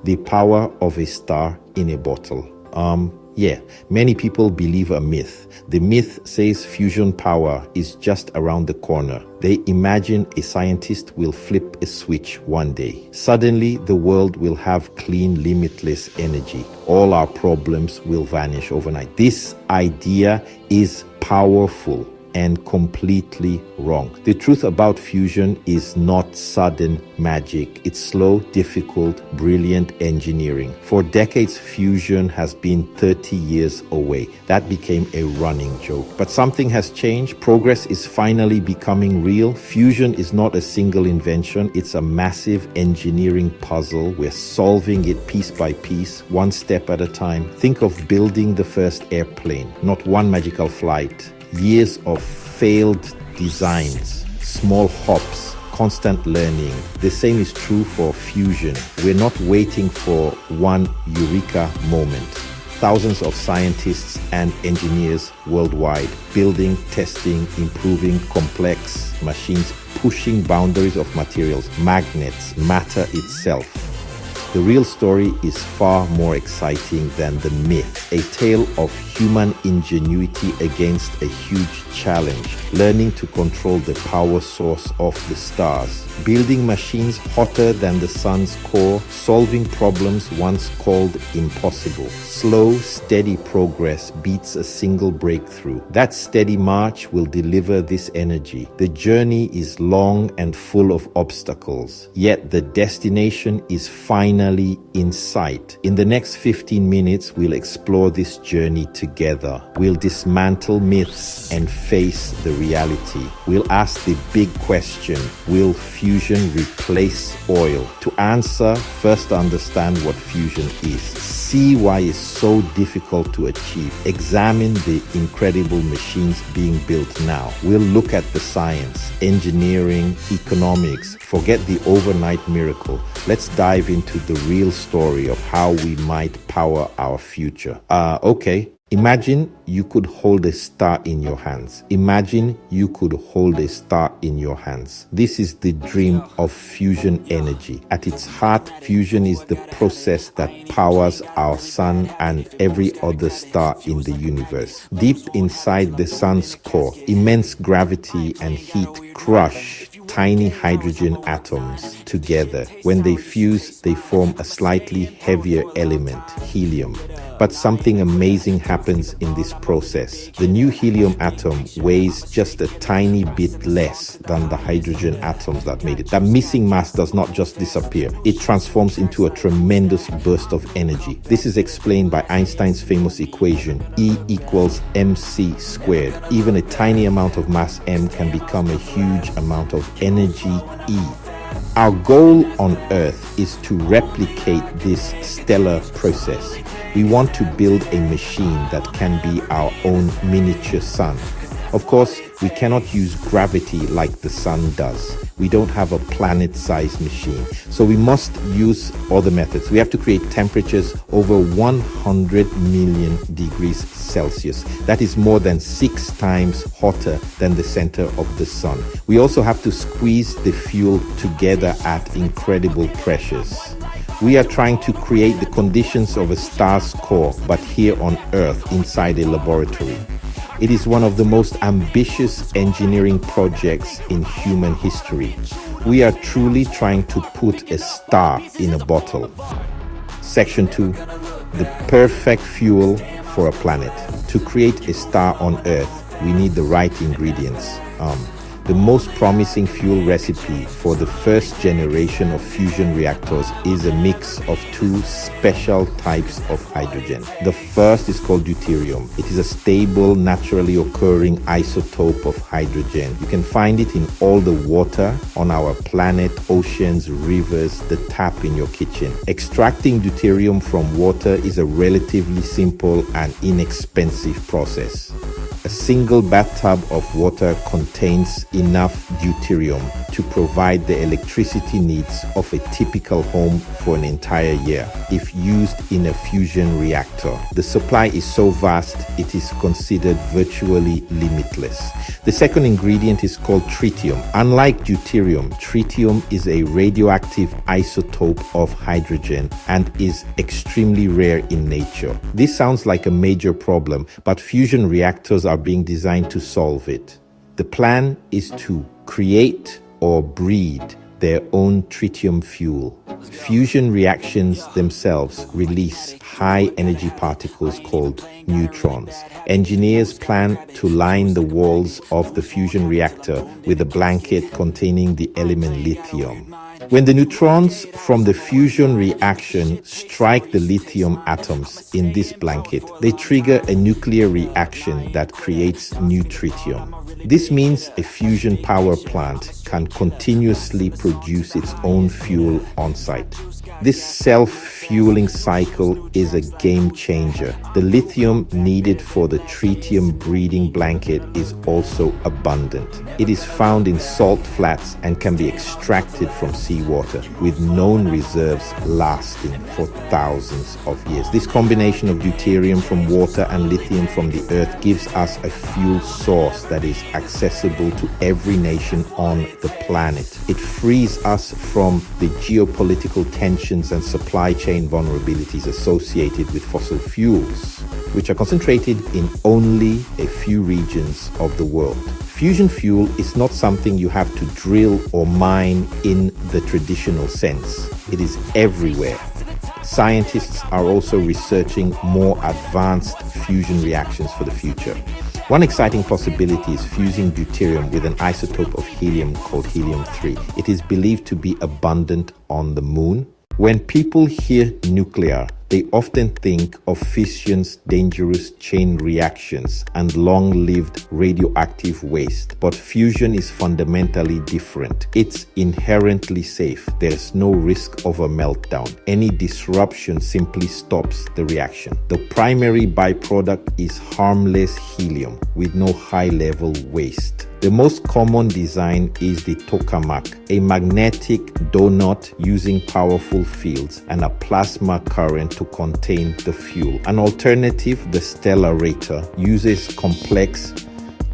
The power of a star in a bottle. Many people believe a myth. The myth says fusion power is just around the corner. They imagine a scientist will flip a switch one day. Suddenly, the world will have clean, limitless energy. All our problems will vanish overnight. This idea is powerful and completely wrong. The truth about fusion is not sudden magic. It's slow, difficult, brilliant engineering. For decades, fusion has been 30 years away. That became a running joke. But something has changed. Progress is finally becoming real. Fusion is not a single invention. It's a massive engineering puzzle. We're solving it piece by piece, one step at a time. Think of building the first airplane, not one magical flight. Years of failed designs, small hops, constant learning. The same is true for fusion. We're not waiting for one eureka moment. Thousands of scientists and engineers worldwide building, testing, improving complex machines, pushing boundaries of materials, magnets, matter itself. The real story is far more exciting than the myth, a tale of human ingenuity against a huge challenge, learning to control the power source of the stars, building machines hotter than the sun's core, solving problems once called impossible. Slow, steady progress beats a single breakthrough. That steady march will deliver this energy. The journey is long and full of obstacles, yet the destination is finally in sight. In the next 15 minutes, we'll explore this journey together. We'll dismantle myths and face the reality. We'll ask the big question, will fusion replace oil? To answer, first understand what fusion is. See why it's so difficult to achieve. Examine the incredible machines being built now. We'll look at the science, engineering, economics. Forget the overnight miracle. Let's dive into the real story of how we might power our future. Imagine you could hold a star in your hands. Imagine you could hold a star in your hands. This is the dream of fusion energy. At its heart, fusion is the process that powers our sun and every other star in the universe. Deep inside the sun's core, immense gravity and heat crush tiny hydrogen atoms together. When they fuse, they form a slightly heavier element, helium. But something amazing happens in this process. The new helium atom weighs just a tiny bit less than the hydrogen atoms that made it. That missing mass does not just disappear. It transforms into a tremendous burst of energy. This is explained by Einstein's famous equation, E equals mc squared. Even a tiny amount of mass m can become a huge amount of energy E. Our goal on Earth is to replicate this stellar process. We want to build a machine that can be our own miniature sun. Of course, we cannot use gravity like the sun does. We don't have a planet-sized machine. So we must use other methods. We have to create temperatures over 100 million degrees Celsius. That is more than 6 times hotter than the center of the sun. We also have to squeeze the fuel together at incredible pressures. We are trying to create the conditions of a star's core, but here on Earth, inside a laboratory. It is one of the most ambitious engineering projects in human history. We are truly trying to put a star in a bottle. Section 2, the perfect fuel for a planet. To create a star on Earth, we need the right ingredients. The most promising fuel recipe for the first generation of fusion reactors is a mix of 2 special types of hydrogen. The first is called deuterium. It is a stable, naturally occurring isotope of hydrogen. You can find it in all the water on our planet, oceans, rivers, the tap in your kitchen. Extracting deuterium from water is a relatively simple and inexpensive process. A single bathtub of water contains enough deuterium to provide the electricity needs of a typical home for an entire year if used in a fusion reactor. The supply is so vast, it is considered virtually limitless. The second ingredient is called tritium. Unlike deuterium, tritium is a radioactive isotope of hydrogen and is extremely rare in nature. This sounds like a major problem, but fusion reactors are being designed to solve it. The plan is to create or breed their own tritium fuel. Fusion reactions themselves release high energy particles called neutrons. Engineers plan to line the walls of the fusion reactor with a blanket containing the element lithium. When the neutrons from the fusion reaction strike the lithium atoms in this blanket, they trigger a nuclear reaction that creates new tritium. This means a fusion power plant can continuously produce its own fuel on site. This self-fueling cycle is a game changer. The lithium needed for the tritium breeding blanket is also abundant. It is found in salt flats and can be extracted from seawater, with known reserves lasting for thousands of years. This combination of deuterium from water and lithium from the earth gives us a fuel source that is accessible to every nation on the planet. It frees us from the geopolitical tensions and supply chain vulnerabilities associated with fossil fuels, which are concentrated in only a few regions of the world. Fusion fuel is not something you have to drill or mine in the traditional sense. It is everywhere. Scientists are also researching more advanced fusion reactions for the future. One exciting possibility is fusing deuterium with an isotope of helium called helium-3. It is believed to be abundant on the moon. When people hear nuclear, they often think of fission's dangerous chain reactions and long-lived radioactive waste. But fusion is fundamentally different. It's inherently safe. There's no risk of a meltdown. Any disruption simply stops the reaction. The primary byproduct is harmless helium with no high-level waste. The most common design is the tokamak, a magnetic donut using powerful fields and a plasma current to contain the fuel. An alternative, the stellarator, uses complex,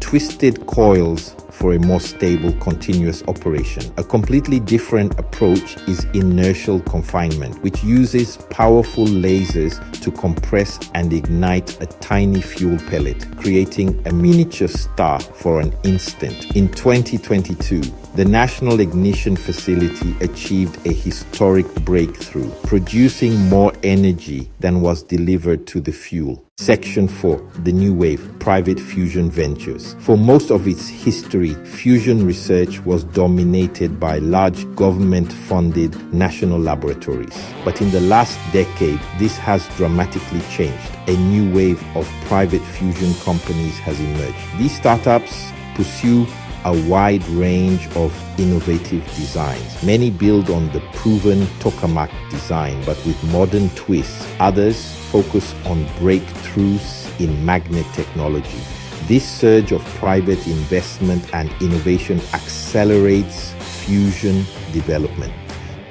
twisted coils for a more stable, continuous operation. A completely different approach is inertial confinement, which uses powerful lasers to compress and ignite a tiny fuel pellet, creating a miniature star for an instant. In 2022, the National Ignition Facility achieved a historic breakthrough, producing more energy than was delivered to the fuel. Section 4, the New Wave, Private Fusion Ventures. For most of its history, fusion research was dominated by large government-funded national laboratories. But in the last decade, this has dramatically changed. A new wave of private fusion companies has emerged. These startups pursue a wide range of innovative designs. Many build on the proven tokamak design, but with modern twists. Others focus on breakthroughs in magnet technology. This surge of private investment and innovation accelerates fusion development.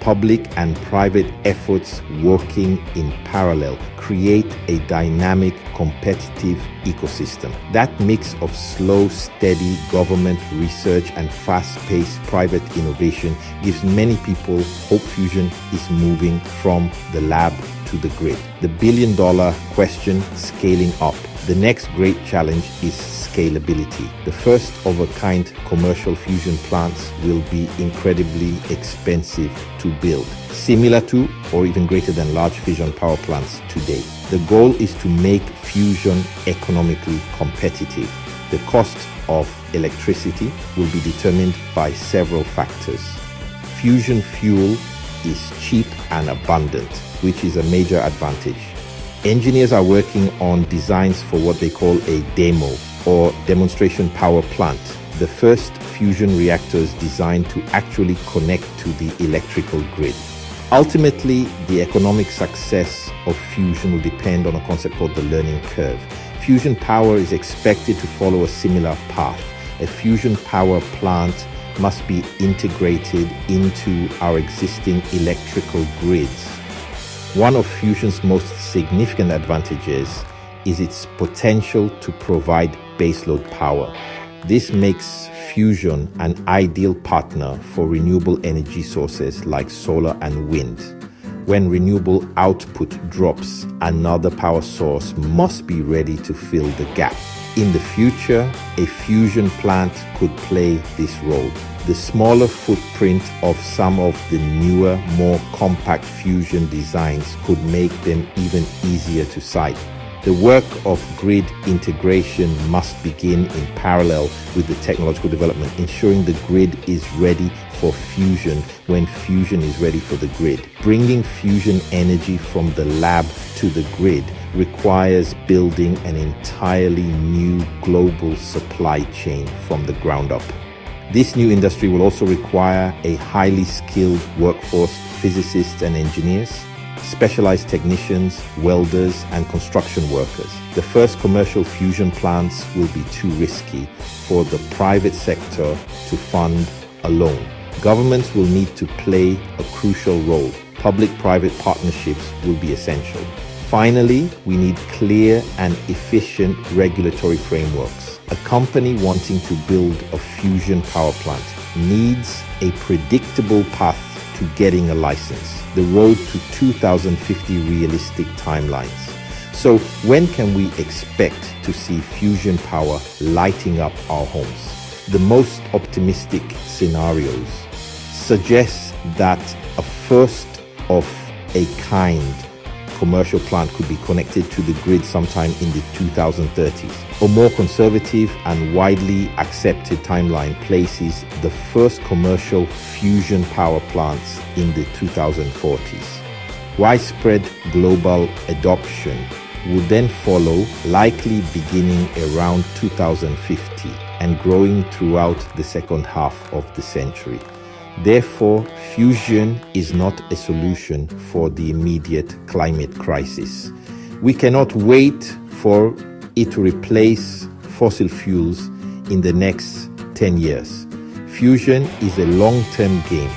Public and private efforts working in parallel create a dynamic, competitive ecosystem. That mix of slow, steady government research and fast-paced private innovation gives many people hope fusion is moving from the lab to the grid. The billion-dollar question, scaling up. The next great challenge is scalability. The first-of-a-kind commercial fusion plants will be incredibly expensive to build, similar to or even greater than large fission power plants today. The goal is to make fusion economically competitive. The cost of electricity will be determined by several factors. Fusion fuel is cheap and abundant, which is a major advantage. Engineers are working on designs for what they call a demo or demonstration power plant, the first fusion reactors designed to actually connect to the electrical grid. Ultimately, the economic success of fusion will depend on a concept called the learning curve. Fusion power is expected to follow a similar path. A fusion power plant must be integrated into our existing electrical grids. One of fusion's most significant advantages is its potential to provide baseload power. This makes fusion an ideal partner for renewable energy sources like solar and wind. When renewable output drops, another power source must be ready to fill the gap. In the future, a fusion plant could play this role. The smaller footprint of some of the newer, more compact fusion designs could make them even easier to site. The work of grid integration must begin in parallel with the technological development, ensuring the grid is ready for fusion when fusion is ready for the grid. Bringing fusion energy from the lab to the grid requires building an entirely new global supply chain from the ground up. This new industry will also require a highly skilled workforce, physicists and engineers, specialized technicians, welders, and construction workers. The first commercial fusion plants will be too risky for the private sector to fund alone. Governments will need to play a crucial role. Public-private partnerships will be essential. Finally, we need clear and efficient regulatory frameworks. A company wanting to build a fusion power plant needs a predictable path to getting a license, the road to 2050 realistic timelines. So when can we expect to see fusion power lighting up our homes? The most optimistic scenarios suggest that a first of a kind commercial plant could be connected to the grid sometime in the 2030s. A more conservative and widely accepted timeline places the first commercial fusion power plants in the 2040s. Widespread global adoption would then follow, likely beginning around 2050 and growing throughout the second half of the century. Therefore, fusion is not a solution for the immediate climate crisis. We cannot wait for it to replace fossil fuels in the next 10 years. Fusion is a long-term game.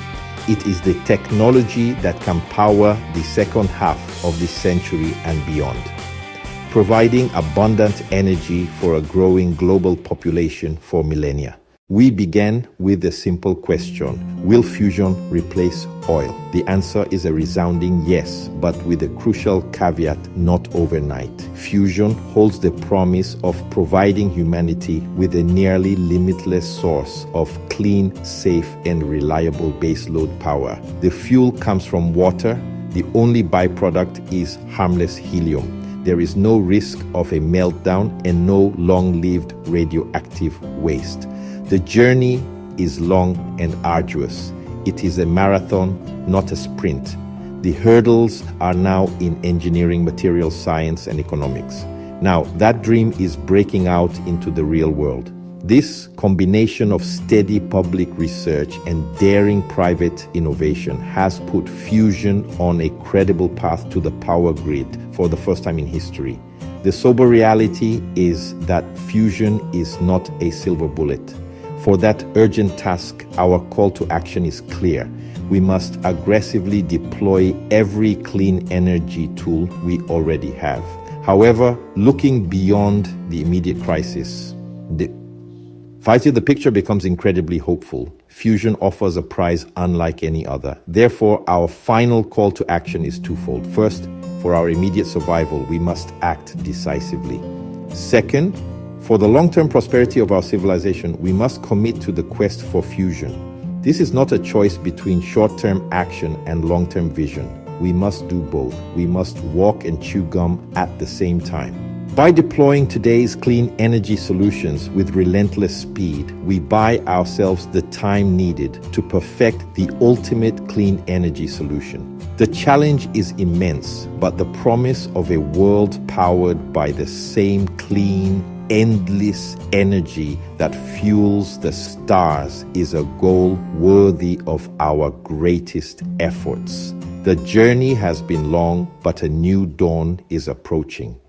It is the technology that can power the second half of this century and beyond, providing abundant energy for a growing global population for millennia. We began with a simple question: will fusion replace oil? The answer is a resounding yes, but with a crucial caveat: not overnight. Fusion holds the promise of providing humanity with a nearly limitless source of clean, safe, and reliable baseload power. The fuel comes from water. The only byproduct is harmless helium. There is no risk of a meltdown and no long-lived radioactive waste. The journey is long and arduous. It is a marathon, not a sprint. The hurdles are now in engineering, material science, and economics. Now, that dream is breaking out into the real world. This combination of steady public research and daring private innovation has put fusion on a credible path to the power grid for the first time in history. The sober reality is that fusion is not a silver bullet. For that urgent task, our call to action is clear. We must aggressively deploy every clean energy tool we already have. However, looking beyond the immediate crisis, the picture becomes incredibly hopeful. Fusion offers a prize unlike any other. Therefore, our final call to action is twofold. First, for our immediate survival, we must act decisively. Second, for the long-term prosperity of our civilization, we must commit to the quest for fusion. This is not a choice between short-term action and long-term vision. We must do both. We must walk and chew gum at the same time. By deploying today's clean energy solutions with relentless speed, we buy ourselves the time needed to perfect the ultimate clean energy solution. The challenge is immense, but the promise of a world powered by the same clean, endless energy that fuels the stars is a goal worthy of our greatest efforts. The journey has been long, but a new dawn is approaching.